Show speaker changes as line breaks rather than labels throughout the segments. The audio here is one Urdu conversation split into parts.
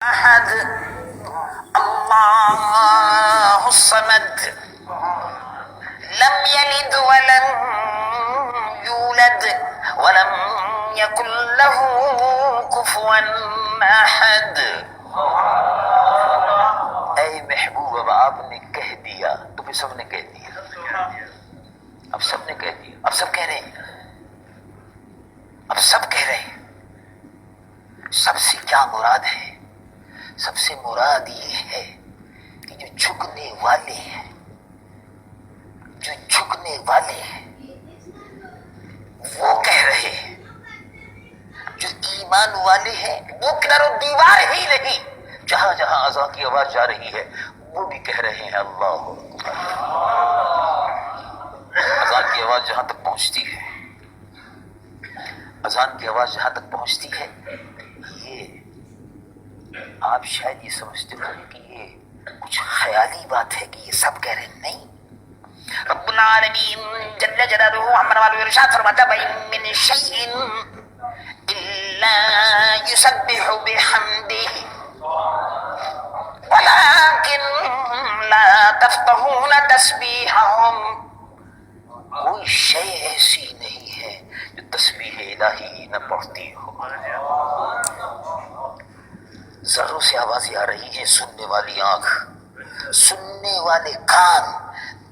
احد اللہ الصمد لم یلد ولم یولد ولم یکن له کفوا احد۔ اے محبوب، اب آپ نے کہہ دیا تو پھر سب نے کہہ دیا، اب سب نے کہہ دیا، اب سب کہہ رہے ہیں، اب سب کہہ رہے ہیں۔ سب سے کیا مراد ہے؟ سب سے مراد یہ ہے کہ جو جھکنے والے ہیں، جو جھکنے والے ہیں وہ کہہ رہے ہیں، جو ایمان والے ہیں وہ کناروں دیوار ہی نہیں، جہاں جہاں اذان کی آواز جا رہی ہے وہ بھی کہہ رہے ہیں اللہ اکبر۔ اذان کی آواز جہاں تک پہنچتی ہے، اذان کی آواز جہاں تک پہنچتی ہے، یہ آپ شاید یہ سمجھتے ہو کہ یہ کچھ خیالی بات ہے کہ یہ سب کہہ رہے ہیں، نہیں۔ رب العالمین جل جلالہ عمر والو ارشاد فرماتا وَإِن مِّن شَيْءٍ إِلَّا يُسَبِّحُ بِحَمْدِهِ وَلَٰكِن لَّا تَفْقَهُونَ تَسْبِيحَهُمْ۔ کوئی شے ایسی نہیں ہے جو تسبیح الہی نہ پڑھتی ہو۔ ذروں سے آوازیں آ رہی ہیں، سننے والی آنکھ، سننے والے کان،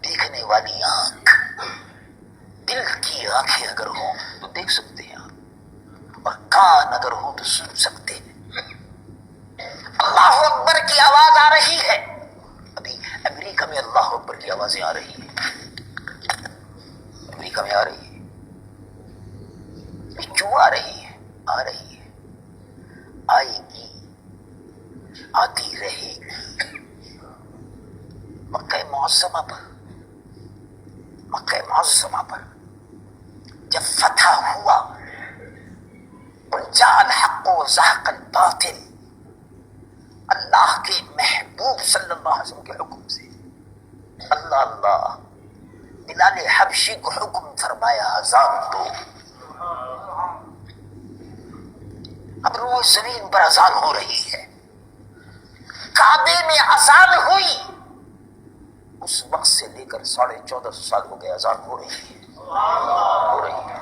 دیکھنے والی آنکھ، دل کی آنکھیں اگر ہوں تو دیکھ سکتے ہیں آپ، اور کان اگر ہوں تو سن سکتے ہیں۔ اللہ اکبر کی آواز آ رہی ہے، ابھی امریکہ میں اللہ اکبر کی آوازیں آ رہی ہیں، امریکہ میں آ رہی ہے، کیوں آ رہی ہے؟ آ رہی ہے، آئے گی، آتی رہے گی۔ مکہ معظمہ پر، مکہ معظمہ پر جب فتح ہوا، وجاء الحق وزهق الباطل، اللہ کے محبوب صلی اللہ علیہ وسلم کے حکم سے اللہ اللہ بلال حبشی کو حکم فرمایا اذان دو۔ اب روح زمین پر اذان ہو رہی ہے، کعبے میں اذان ہوئی، اس وقت سے لے کر 1450 سال ہو گئے اذان ہو رہی ہے، ہو رہی ہے۔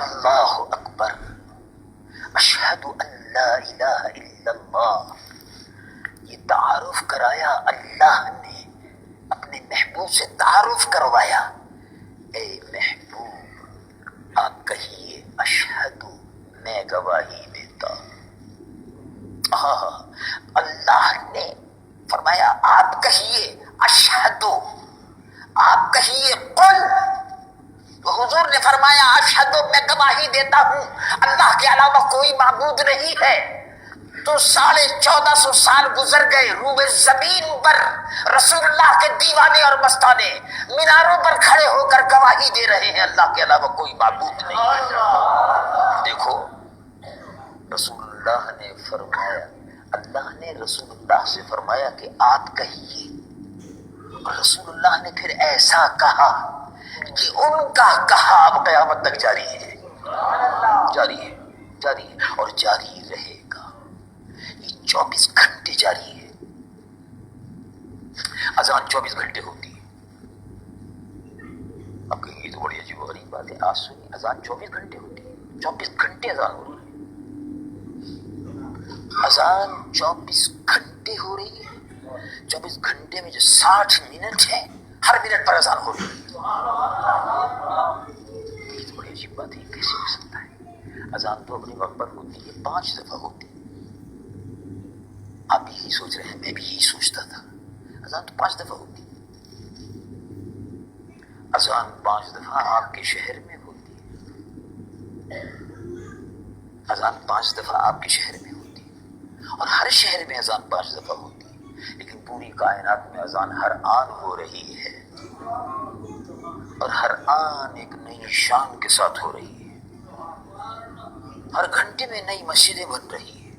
اللہ اکبر، اشہد ان لا الہ الا اللہ، یہ تعارف کرایا اللہ نے، اپنے محبوب سے تعارف کروایا۔ اے محبوب آپ کہیے اشہد، میں گواہی دیتا۔ اللہ نے فرمایا آپ کہیے اشہد، آپ کہیے قل، تو حضور نے فرمایا اشہد، میں گواہی دیتا ہوں اللہ کے علاوہ کوئی معبود نہیں ہے۔ تو 1450 سال گزر گئے، روح زمین پر رسول اللہ کے دیوانے اور مستانے میناروں پر کھڑے ہو کر گواہی دے رہے ہیں اللہ کے علاوہ کوئی معبود نہیں ہے۔ دیکھو رسول اللہ نے فرمایا، اللہ نے رسول اللہ سے فرمایا کہ آپ کہیے، اور رسول اللہ نے پھر ایسا کہا کہ ان کا کہا اب قیامت تک جاری ہے، جاری ہے، جاری ہے، اور جاری رہے گا، یہ 24 گھنٹے جاری ہے۔ اذان 24 گھنٹے ہوتی ہے۔ اب کہیں یہ تو بڑی عجیب و غریب بات ہے، آج سنی اذان 24 گھنٹے ہوتی ہے، 24 گھنٹے اذان ہو رہی ہے، اذان 24 گھنٹے ہو رہی ہے، 24 گھنٹے میں جو 60 منٹ ہے، ہر منٹ پر اذان ہو رہی ہے۔ یہ تو بڑی عجیب بات ہے، کیسے ہو سکتا ہے؟ اذان تو اپنے وقت پر ہوتی ہے، 5 دفعہ ہوتی ہے۔ آپ بھی یہی سوچ رہے ہیں، میں بھی یہی سوچتا تھا، اذان تو 5 دفعہ ہوتی ہے۔ اذان 5 دفعہ آپ کے شہر میں ہوتی ہے، اذان 5 دفعہ آپ کے شہر میں ہوتی ہے، اور ہر شہر میں اذان 5 دفعہ ہوتی ہے، لیکن پوری کائنات میں اذان ہر آن ہو رہی ہے، اور ہر آن ایک نئی شان کے ساتھ ہو رہی ہے۔ ہر گھنٹے میں نئی مسجدیں بن رہی ہیں،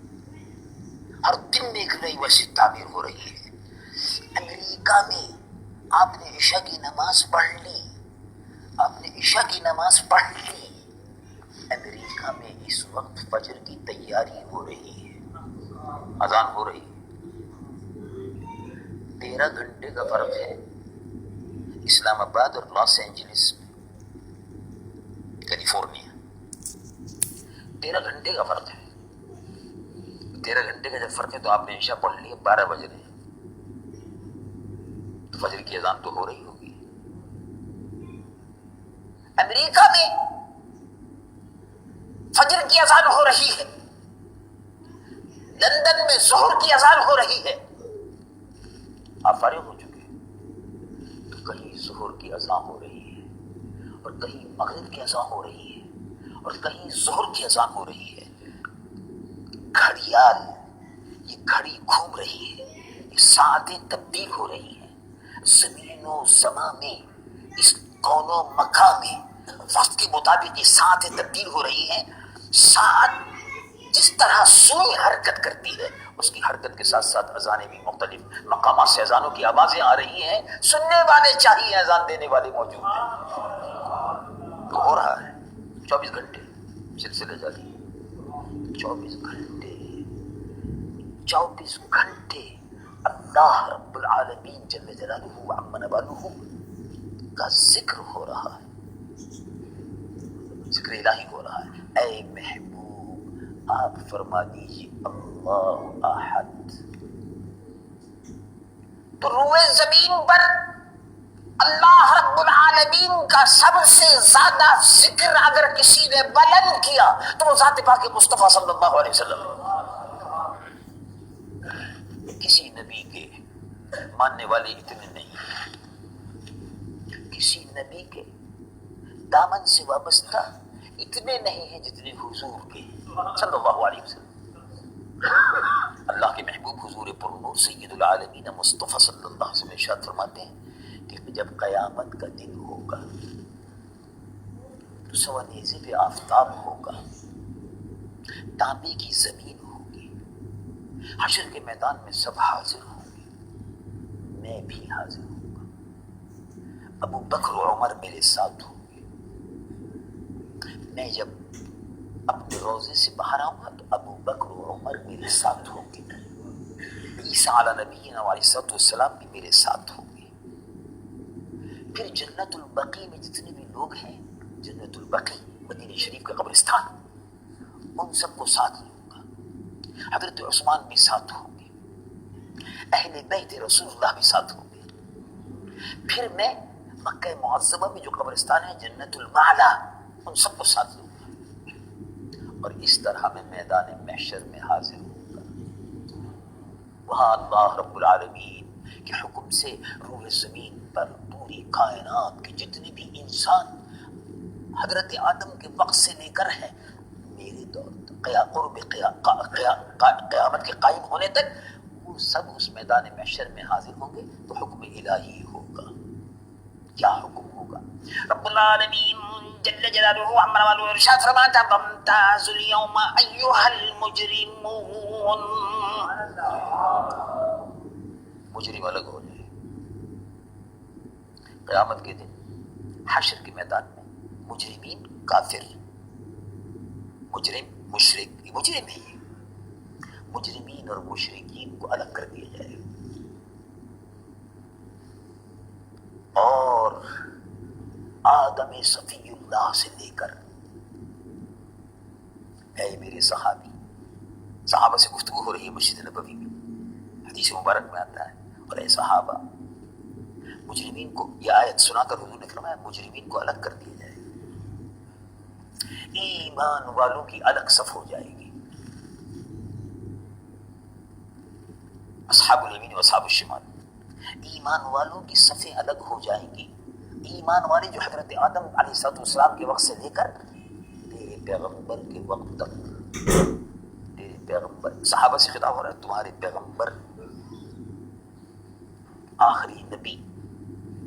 ہر دن میں ایک نئی مسجد تعمیر ہو رہی ہے۔ امریکہ میں آپ نے عشاء کی نماز پڑھ لی، آپ نے عشاء کی نماز پڑھ لی، امریکہ میں اس وقت فجر کی تیاری ہو رہی ہے۔ اذان ہو رہی ہے. 13 گھنٹے کا فرق ہے اسلام آباد اور لاس اینجلس میں، کیلیفورنیا. 13 گھنٹے کا فرق ہے. 13 گھنٹے کا جب فرق ہے تو آپ نے عشاء پڑھ لی، 12 بج رہے ہیں تو فجر کی اذان تو ہو رہی ہوگی. امریکہ میں فجر کی اذان ہو رہی ہے، لندن میں ظہر کی اذان ہو رہی ہے. آپ فارغ ہو چکے تو کہیں ظہر کی اذان ہو رہی ہے اور کہیں مغرب کی اذان ہو رہی ہے اور کہیں ظہر کی اذان ہو رہی ہے. گھڑیال، یہ گھڑی گھوم رہی ہے، یہ ساعتیں تبدیل ہو رہی ہیں. زمین و زمان میں، اس کون و مکان میں وقت کے مطابق یہ ساعتیں تبدیل ہو رہی ہیں. ساعت جس طرح سوئی حرکت کرتی ہے اس کی حرکت کے ساتھ ساتھ اذانیں بھی مختلف مقامات سے اذانوں کی آوازیں آ رہی ہیں. سننے والے چاہیے، اذان دینے والے موجود ہیں. تو ہو رہا ہے 24 گھنٹے سلسلے جاری. 24 گھنٹے اللہ رب العالمین جل جلالہ عم نوالہ کا ذکر ہو رہا ہے، ذکر الہی ہو رہا ہے. اے محبوب آپ فرما دیجیے اللہ احد. تو روئے زمین پر اللہ رب العالمین کا سب سے زیادہ ذکر اگر کسی نے بلند کیا تو وہ ذات پاک مصطفیٰ صلی اللہ علیہ وسلم. کسی نبی کے ماننے والے اتنے نہیں، کسی نبی کے دامن سے وابستہ اتنے نہیں ہیں جتنے حضور کے صلی اللہ علیہ وسلم. اللہ کے محبوب حضور پرنور سید العالمین مصطفیٰ صلی اللہ علیہ وسلم ارشاد فرماتے ہیں کہ جب قیامت کا دن ہوگا تو سوانیزے پہ آفتاب ہوگا، تانبے کی زمین ہوگی، حشر کے میدان میں سب حاضر ہوں گے، میں بھی حاضر ہوں گا. ابو بکر و عمر میرے ساتھ ہوں گے. میں جب اپنے روزے سے باہر آؤں گا تو ابو بکر و عمر میرے ساتھ ہوں گے. عیسیٰ علیہ نبینا علیہ السلام بھی میرے ساتھ ہوں گے. پھر جنت البقیع میں جتنے بھی لوگ ہیں، جنت البقیع مدینہ شریف کا قبرستان، ان سب کو ساتھ لوں گا. حضرت عثمان بھی ساتھ ہوں گے، اہل بیت رسول اللہ بھی ساتھ ہوں گے. پھر میں مکہ معظمہ میں جو قبرستان ہے جنت المعلا، ان سب کو ساتھ لوں گا. اور اس طرح میں میدان محشر میں حاضر ہوں گا. وہاں اللہ رب العالمین کے حکم سے روح زمین پر پوری کائنات کے جتنے بھی انسان حضرت آدم کے وقت سے لے کر ہے میرے دور قرب قیامت کے قائم ہونے تک، وہ سب اس میدان محشر میں حاضر ہوں گے. تو حکم الہی ہوگا. کیا حکم ہوگا؟ رب العالمین جل جلالہ عم نوالہ ارشاد فرماتا فامتازوا اليوم ایھا المجرمون. مجرم الگ ہو جائے قیامت کے دن حشر کے میدان میں. مجرمین کافر، مجرم مشرک، یہ مجرم ہے. یہ مجرمین اور مشرکین کو الگ کر دیا جائے گا. اور آدم صفی اللہ سے لے کر اے میرے صحابی، صحابہ سے گفتگو ہو رہی ہے مسجد نبوی میں، حدیث مبارک میں آتا ہے، اور اے صحابہ مجرمین کو یہ آیت سنا کر حضور نے فرمایا مجرمین کو الگ کر دیا جائے گا، ایمان والوں کی الگ صف ہو جائے گی. اصحاب الیمین و اصحاب الشمال، ایمان والوں کی صفیں الگ ہو جائیں گی. ایمان والے جو حضرت آدم علیہ السلام کے وقت سے لے کر تیرے پیغمبر کے وقت تک، تیرے پیغمبر، صحابہ سے خطاب ہو رہا ہے، تمہارے پیغمبر آخری نبی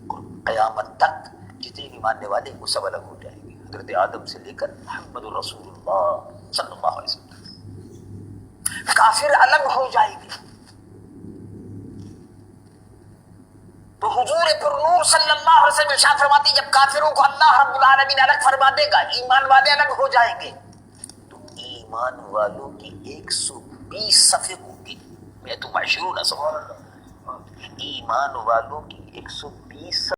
اور قیامت تک جتنے بھی ماننے والے وہ سب الگ ہو جائیں گے. حضرت آدم سے لے کر محمد رسول اللہ صلی اللہ علیہ وسلم. کافر الگ ہو جائے گی. تو حضور پر نور صلی اللہ علیہ وسلم ارشاد فرماتی جب کافروں کو اللہ رب العالمین الگ فرما دے گا، ایمان والے الگ ہو جائیں گے. تو ایمان والوں کی 120 120 صفحے ہوگی، میں تو 20 صفحہ ایمان والوں کی 120